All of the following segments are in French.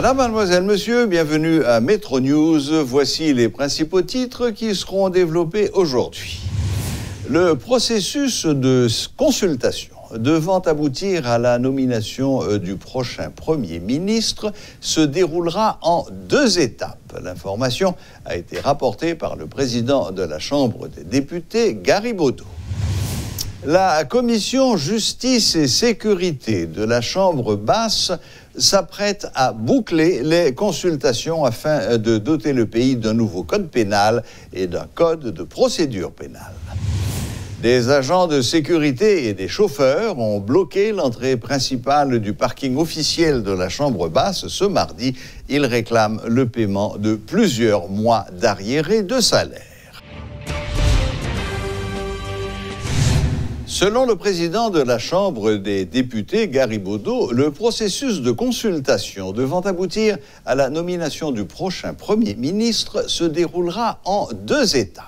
Madame, mademoiselle, monsieur, bienvenue à Métro News. Voici les principaux titres qui seront développés aujourd'hui. Le processus de consultation devant aboutir à la nomination du prochain Premier ministre se déroulera en 2 étapes. L'information a été rapportée par le président de la Chambre des députés, Gary Bodo. La commission Justice et Sécurité de la Chambre basse s'apprête à boucler les consultations afin de doter le pays d'un nouveau code pénal et d'un code de procédure pénale. Des agents de sécurité et des chauffeurs ont bloqué l'entrée principale du parking officiel de la Chambre basse ce mardi. Ils réclament le paiement de plusieurs mois d'arriérés de salaire. Selon le président de la Chambre des députés, Gary Bodo, le processus de consultation devant aboutir à la nomination du prochain Premier ministre se déroulera en 2 étapes.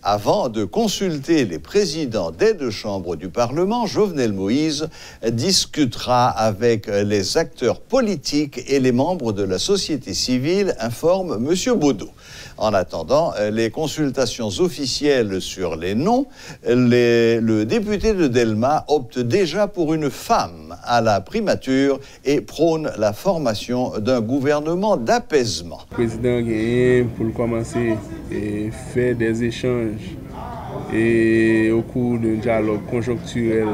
Avant de consulter les présidents des 2 chambres du Parlement, Jovenel Moïse discutera avec les acteurs politiques et les membres de la société civile, informe M. Bodo. En attendant les consultations officielles sur les noms, le député de Delma opte déjà pour une femme à la primature et prône la formation d'un gouvernement d'apaisement. Le président Guéhin, pour commencer, fait des échanges et au cours d'un dialogue conjoncturel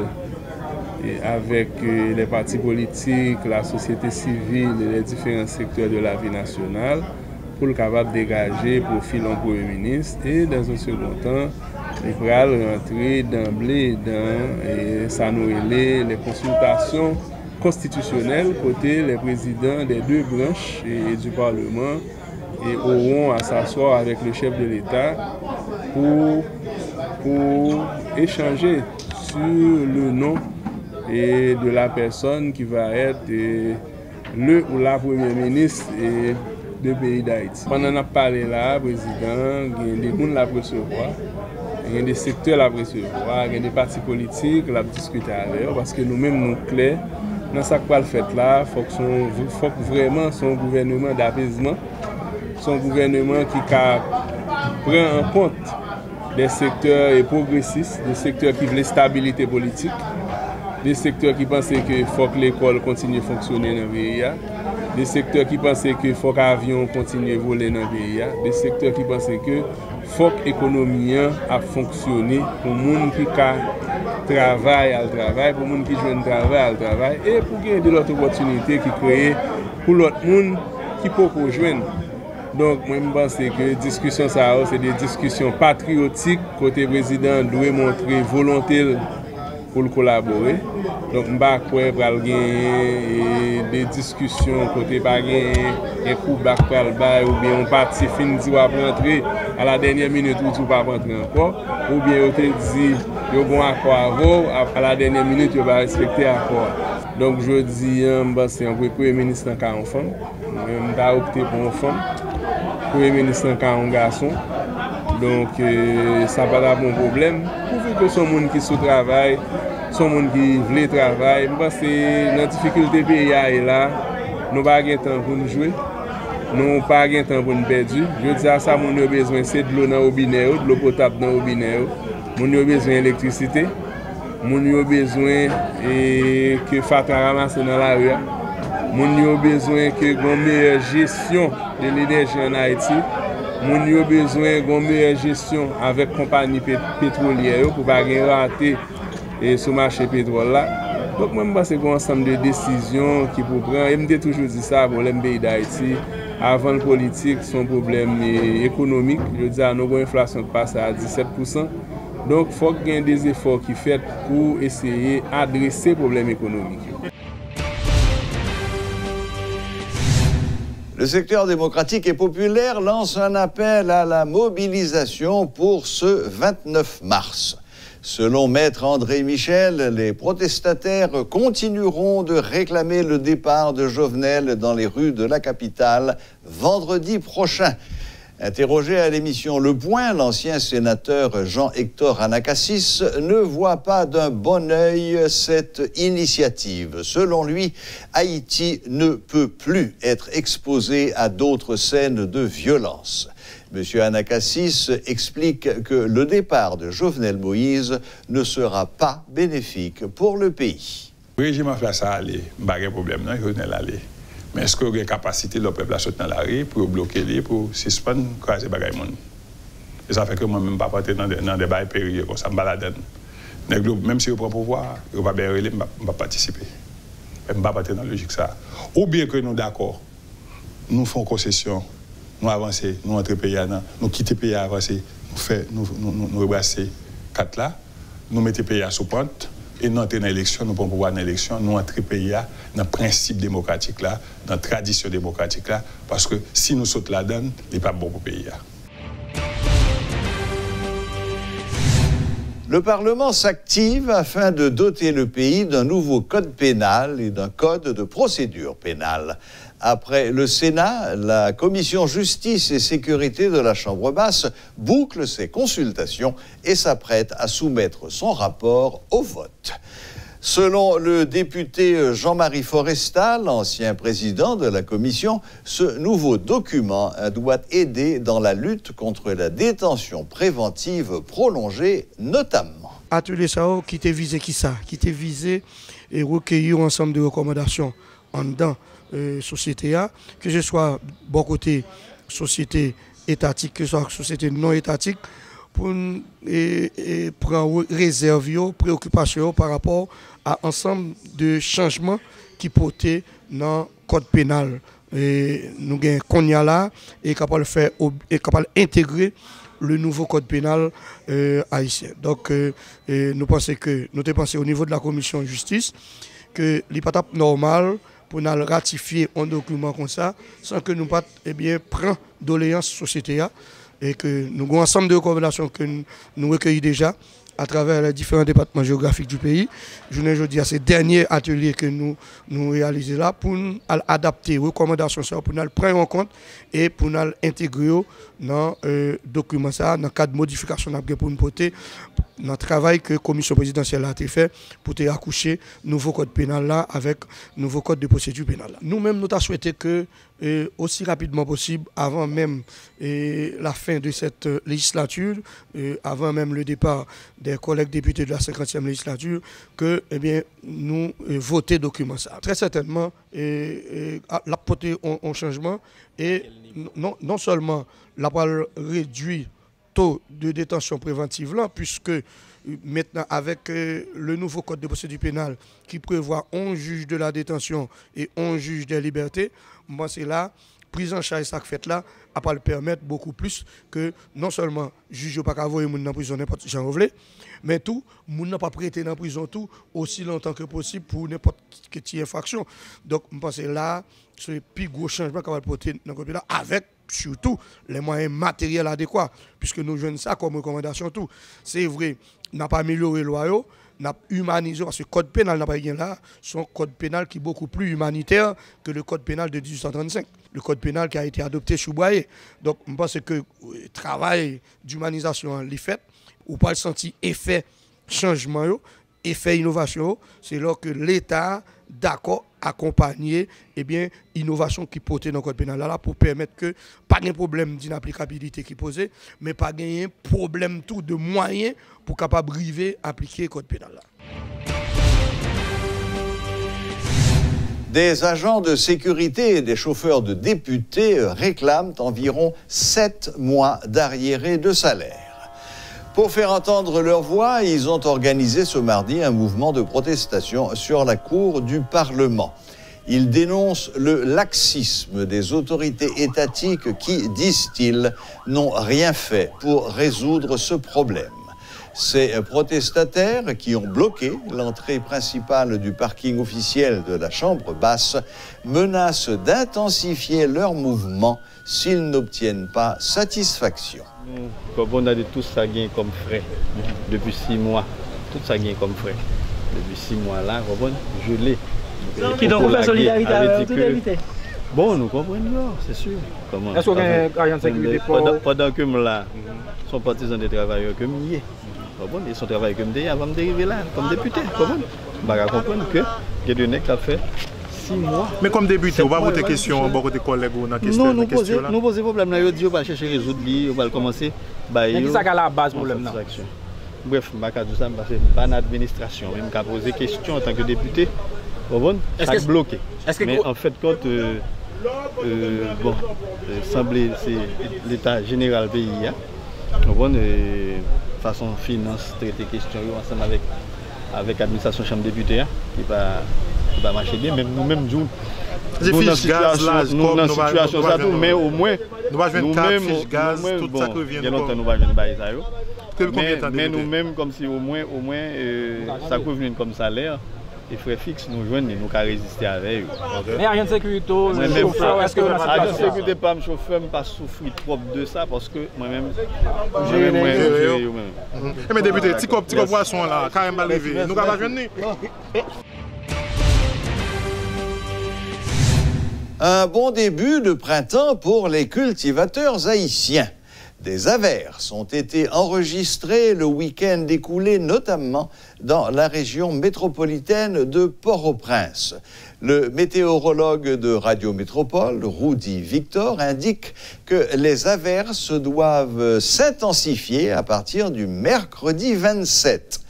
avec les partis politiques, la société civile et les différents secteurs de la vie nationale pour le capable de dégager profil en Premier ministre et dans un second temps, il pourra rentrer d'emblée dans les consultations constitutionnelles côté les présidents des 2 branches et du Parlement et auront à s'asseoir avec le chef de l'État pour échanger sur le nom et de la personne qui va être le ou la Premier ministre du pays d'Haïti. Pendant qu'on a parlé là, le président, il y a des gens qui recevoir, il y a des secteurs qui recevoir, il y a des partis politiques qui discuter avec eux, parce que nous-mêmes, nous clairs, dans ce qu'on fait là, il faut que vraiment son gouvernement d'apaisement, son gouvernement qui prend en compte des secteurs progressistes, des secteurs qui veulent stabilité politique, des secteurs qui pensent qu'il faut que l'école continue à fonctionner dans le pays, des secteurs qui pensent qu'il faut que l'avion continue à voler dans le pays, des secteurs qui pensent qu'il faut que l'économie a fonctionné pour les gens qui travaillent à travail, pour les gens qui jouent travail à travail, et pour gagner de l'autre opportunité qui crée pour l'autre monde qui peut rejoindre. Donc, moi, je pense que les discussions, c'est des discussions patriotiques. Côté président doit montrer volonté pour collaborer. Donc, je ne sais pas des discussions côté pas un coup bac pour le bail ou bien on parti fin dit va rentrer à la dernière minute ou tu pas rentrer encore ou bien on te dit yo bon accord avant à la dernière minute tu vas respecter l'accord. Donc je dis c'est un Premier ministre qui a un femme, je vais opter pour une femme. Premier ministre qui a un garçon. Donc ça va pas bon problème. Pour que son monde qui sous travail, son monde qui veut travailler, parce que la difficulté pays est là, nous n'avons pas de temps pour nous jouer, nous n'avons pas de temps pour nous perdre. Je dis à ça, nous avons besoin de l'eau dans le robinet, de l'eau potable dans le robinet, nous avons besoin d'électricité, nous avons besoin que Fatra ramasse dans la rue, nous avons besoin que une meilleure gestion de l'énergie en Haïti. Nous avons besoin d'une meilleure gestion avec les compagnies pétrolières pour ne pas rater sur le marché pétrole. Donc, moi, je pense que c'est un ensemble de décisions qui pour prendre. Et je me toujours dit ça pour le pays d'Haïti. Avant le politique, son problème économique. Je dis à nos inflation qui passe à 17%. Donc, il faut qu'il y ait des efforts qui sont faits pour essayer d'adresser le problème économique. Le secteur démocratique et populaire lance un appel à la mobilisation pour ce 29 mars. Selon Maître André Michel, les protestataires continueront de réclamer le départ de Jovenel dans les rues de la capitale vendredi prochain. Interrogé à l'émission Le Point, l'ancien sénateur Jean-Hector Anacassis ne voit pas d'un bon œil cette initiative. Selon lui, Haïti ne peut plus être exposé à d'autres scènes de violence. M. Anacassis explique que le départ de Jovenel Moïse ne sera pas bénéfique pour le pays. Le régime a fait ça aller, pas de problème, non, Jovenel aller. Mais est-ce qu'il y a une capacité de peuple à sortir dans la rue pour bloquer les, pour suspendre, craser les bagages? Et ça fait que moi-même, je ne peux pas partir dans des bails périlleux comme ça, je me balade. Même si je prends le pouvoir, je ne vais pas participer. Je ne vais pas partir dans la logique ça. Ou bien que nous sommes d'accord, nous faisons concession, nous avançons, nous entrons pays, nous quittons le pays à avancer, nous rebrasser quatre là, nous mettons le pays à sous pente. Et nous entrons dans l'élection, nous pouvons pouvoir dans l'élection, nous entrons dans le pays, dans le principe démocratique, là, dans la tradition démocratique, là, parce que si nous sautons là-dedans, il n'est pas bon pour le pays. Le Parlement s'active afin de doter le pays d'un nouveau code pénal et d'un code de procédure pénale. Après le Sénat, la Commission Justice et Sécurité de la Chambre basse boucle ses consultations et s'apprête à soumettre son rapport au vote. Selon le député Jean-Marie Forestal, ancien président de la Commission, ce nouveau document doit aider dans la lutte contre la détention préventive prolongée, notamment. Atelier SAO qui était visé qui était visé et recueillir un ensemble de recommandations en dedans société A, que ce soit bon côté société étatique, que ce soit société non étatique, pour prendre réserve, préoccupation par rapport à ensemble de changements qui portaient dans le code pénal. Et nous avons Konya là et capable faire et capable d'intégrer le nouveau code pénal haïtien. Donc nous pensons au niveau de la commission de justice que l'étape normale pour nous ratifier un document comme ça sans que nous pas prendre doléance société et que nous avons un ensemble de recommandations que nous recueillons déjà à travers les différents départements géographiques du pays. Je ne dis à ces derniers ateliers que nous réalisons là pour nous adapter les recommandations pour nous prendre en compte et pour nous intégrer dans le document ça, dans le cadre de modification pour nous porter dans le travail que la commission présidentielle a été fait pour accoucher nouveau code pénal là avec nouveau code de procédure pénale. Nous-mêmes, nous avons souhaité que aussi rapidement possible, avant même la fin de cette législature, avant même le départ des collègues députés de la 50e législature, que nous votions le document ça. Très certainement, l'apporter un changement et non seulement la réduire taux de détention préventive là, puisque maintenant avec le nouveau code de procédure pénale qui prévoit 11 juges de la détention et 11 juges des libertés, moi c'est là, prise en charge ça fait là, à pas le permettre beaucoup plus que non seulement juge pas envoyer moun dans prison n'importe Jean Rovlet, mais tout moun n'a pas prêté dans prison tout aussi longtemps que possible pour n'importe quelle infraction. Donc je pense là c'est le plus gros changement qu'on va porter dans le pays là avec surtout les moyens matériels adéquats, puisque nous jouons ça comme recommandation tout. C'est vrai, n'a pas amélioré le loi, n'a humanisé, parce que le code pénal n'a pas rien là, c'est un code pénal qui est beaucoup plus humanitaire que le code pénal de 1835. Le code pénal qui a été adopté sous Boyer. Donc, je pense que le travail d'humanisation est fait, ou pas le senti effet changement, effet innovation, c'est là que l'État d'accord accompagner innovation qui portée dans le code pénal là pour permettre que pas de problème d'inapplicabilité qui posait mais pas de problème tout de moyens pour capable arriver à appliquer le code pénal là. Des agents de sécurité et des chauffeurs de députés réclament environ 7 mois d'arriérés de salaire. Pour faire entendre leur voix, ils ont organisé ce mardi un mouvement de protestation sur la cour du Parlement. Ils dénoncent le laxisme des autorités étatiques qui, disent-ils, n'ont rien fait pour résoudre ce problème. Ces protestataires qui ont bloqué l'entrée principale du parking officiel de la Chambre basse menacent d'intensifier leur mouvement s'ils n'obtiennent pas satisfaction. On a tout ça gagné comme frais depuis 6 mois. Tout ça gagné comme frais. Depuis 6 mois là, je l'ai. Qui donc fait solidarité avec tout évité. Bon, nous comprenons, c'est sûr. Est-ce qu'on a un agent de sécurité pendant que je là, sont partisans des travailleurs que je suis. Ils sont travailleurs comme des avant de dériver là, comme député. Je comprends que Guédonec a fait 6 mois. Mais comme député, on va voter question, on va voter collègues ou dans question. Non, nous posons problème, on va chercher résoudre, on va commencer. Mais qui est la base problème? Bref, je ne vais pas dire ça parce que je suis l'administration. Je vais poser des questions en tant que député. C'est bloqué. Mais en fait, quand l'Assemblée, c'est l'état général du pays, façon finance, traiter questions ensemble avec l'administration chambre députés, qui va marcher bien. Même nous-mêmes, nous dans la situation, mais au moins, nous-mêmes, tout ça que vient de nous mais nous-mêmes, comme si au moins ça peut venir comme salaire, les frais fixes nous joignent, nous pouvons résister avec eux. Mais rien de sécurité, chauffeur, est-ce que la sécurité, pas me chauffeur, je ne pas souffrir trop de ça parce que moi-même, mais député, petit poisson là, quand même arrivé, nous allons venir. Un bon début de printemps pour les cultivateurs haïtiens. Des averses ont été enregistrées le week-end écoulé, notamment dans la région métropolitaine de Port-au-Prince. Le météorologue de Radio Métropole, Rudy Victor, indique que les averses doivent s'intensifier à partir du mercredi 27.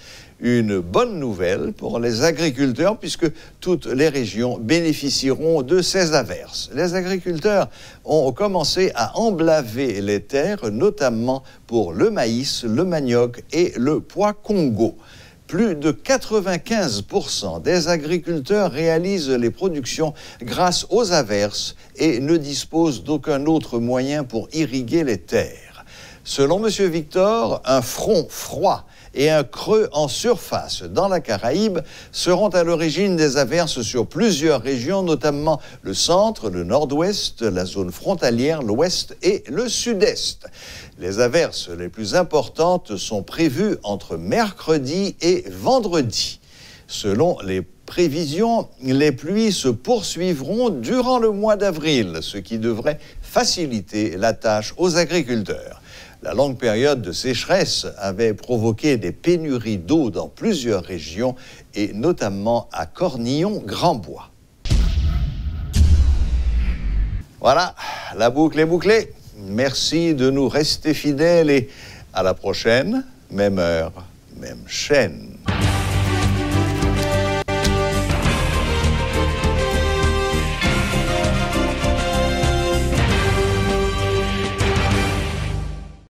Une bonne nouvelle pour les agriculteurs puisque toutes les régions bénéficieront de ces averses. Les agriculteurs ont commencé à emblaver les terres, notamment pour le maïs, le manioc et le pois Congo. Plus de 95% des agriculteurs réalisent les productions grâce aux averses et ne disposent d'aucun autre moyen pour irriguer les terres. Selon M. Victor, un front froid et un creux en surface dans la Caraïbe seront à l'origine des averses sur plusieurs régions, notamment le centre, le nord-ouest, la zone frontalière, l'ouest et le sud-est. Les averses les plus importantes sont prévues entre mercredi et vendredi. Selon les prévisions, les pluies se poursuivront durant le mois d'avril, ce qui devrait faciliter la tâche aux agriculteurs. La longue période de sécheresse avait provoqué des pénuries d'eau dans plusieurs régions et notamment à Cornillon-Grand-Bois. Voilà, la boucle est bouclée. Merci de nous rester fidèles et à la prochaine, même heure, même chaîne.